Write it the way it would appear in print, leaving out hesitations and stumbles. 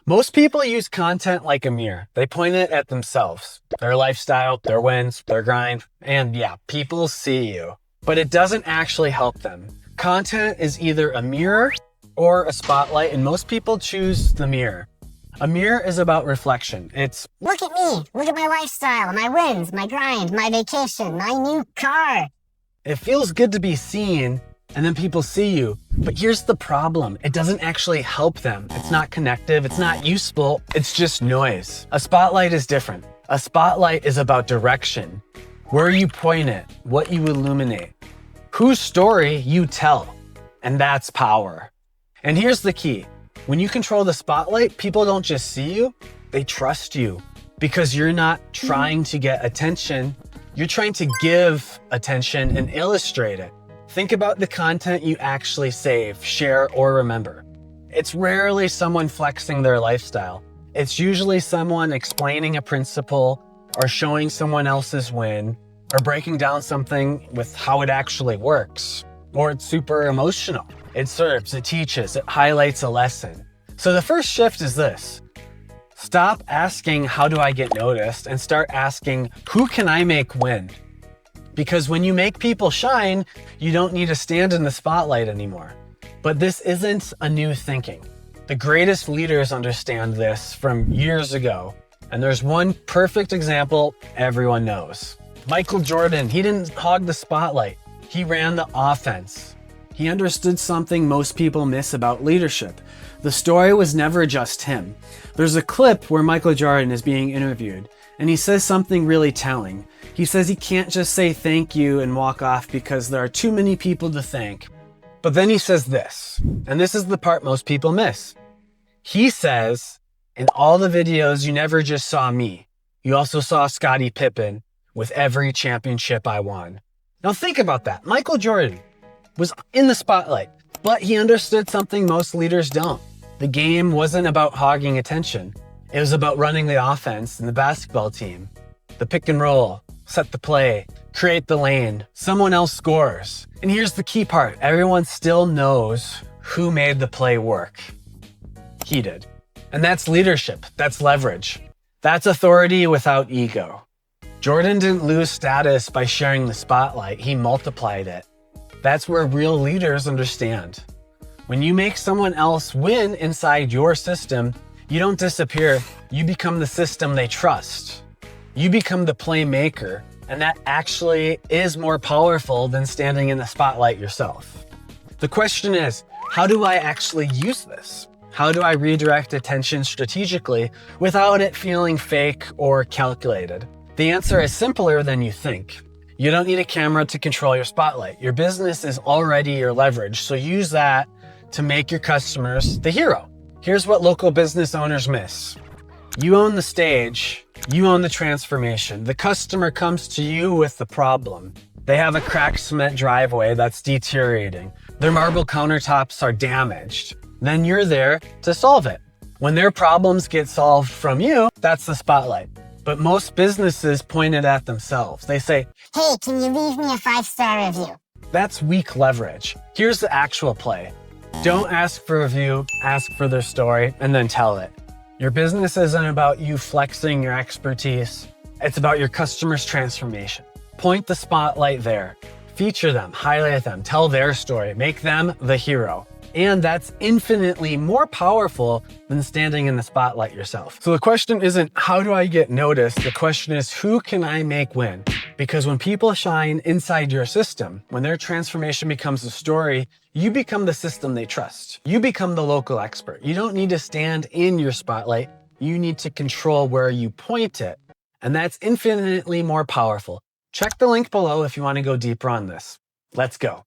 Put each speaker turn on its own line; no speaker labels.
Most people use content like a mirror. They point it at themselves, their lifestyle, their wins, their grind, and yeah, people see you. But it doesn't actually help them. Content is either a mirror or a spotlight, and most people choose the mirror. A mirror is about reflection. It's,
look at me, look at my lifestyle, my wins, my grind, my vacation, my new car.
It feels good to be seen, and then people see you. But here's the problem. It doesn't actually help them. It's not connective. It's not useful. It's just noise. A spotlight is different. A spotlight is about direction. Where you point it, what you illuminate, whose story you tell. And that's power. And here's the key. When you control the spotlight, people don't just see you, they trust you. Because you're not trying to get attention, you're trying to give attention and illustrate it. Think about the content you actually save, share, or remember. It's rarely someone flexing their lifestyle. It's usually someone explaining a principle or showing someone else's win or breaking down something with how it actually works. Or it's super emotional. It serves, it teaches, it highlights a lesson. So the first shift is this. Stop asking, how do I get noticed? And start asking, who can I make win? Because when you make people shine, you don't need to stand in the spotlight anymore. But this isn't a new thinking. The greatest leaders understand this from years ago. And there's one perfect example everyone knows. Michael Jordan, he didn't hog the spotlight. He ran the offense. He understood something most people miss about leadership. The story was never just him. There's a clip where Michael Jordan is being interviewed, and he says something really telling. He says he can't just say thank you and walk off because there are too many people to thank. But then he says this, and this is the part most people miss. He says, in all the videos, you never just saw me. You also saw Scottie Pippen with every championship I won. Now think about that. Michael Jordan was in the spotlight, but he understood something most leaders don't. The game wasn't about hogging attention. It was about running the offense and the basketball team. The pick and roll, set the play, create the lane, someone else scores. And here's the key part. Everyone still knows who made the play work. He did. And that's leadership. That's leverage. That's authority without ego. Jordan didn't lose status by sharing the spotlight. He multiplied it. That's where real leaders understand. When you make someone else win inside your system, you don't disappear. You become the system they trust. You become the playmaker, and that actually is more powerful than standing in the spotlight yourself. The question is, how do I actually use this? How do I redirect attention strategically without it feeling fake or calculated? The answer is simpler than you think. You don't need a camera to control your spotlight. Your business is already your leverage, so use that to make your customers the hero. Here's what local business owners miss. You own the stage, you own the transformation. The customer comes to you with the problem. They have a cracked cement driveway that's deteriorating. Their marble countertops are damaged. Then you're there to solve it. When their problems get solved from you, that's the spotlight. But most businesses point it at themselves. They say,
hey, can you leave me a 5-star review?
that's weak leverage. Here's the actual play. Don't ask for a review, ask for their story, and then tell it. Your business isn't about you flexing your expertise. It's about your customer's transformation. Point the spotlight there. Feature them, highlight them, tell their story, make them the hero. And that's infinitely more powerful than standing in the spotlight yourself. So the question isn't, how do I get noticed? The question is, who can I make win? Because when people shine inside your system, when their transformation becomes a story, you become the system they trust. You become the local expert. You don't need to stand in your spotlight. You need to control where you point it. And that's infinitely more powerful. Check the link below if you want to go deeper on this. Let's go.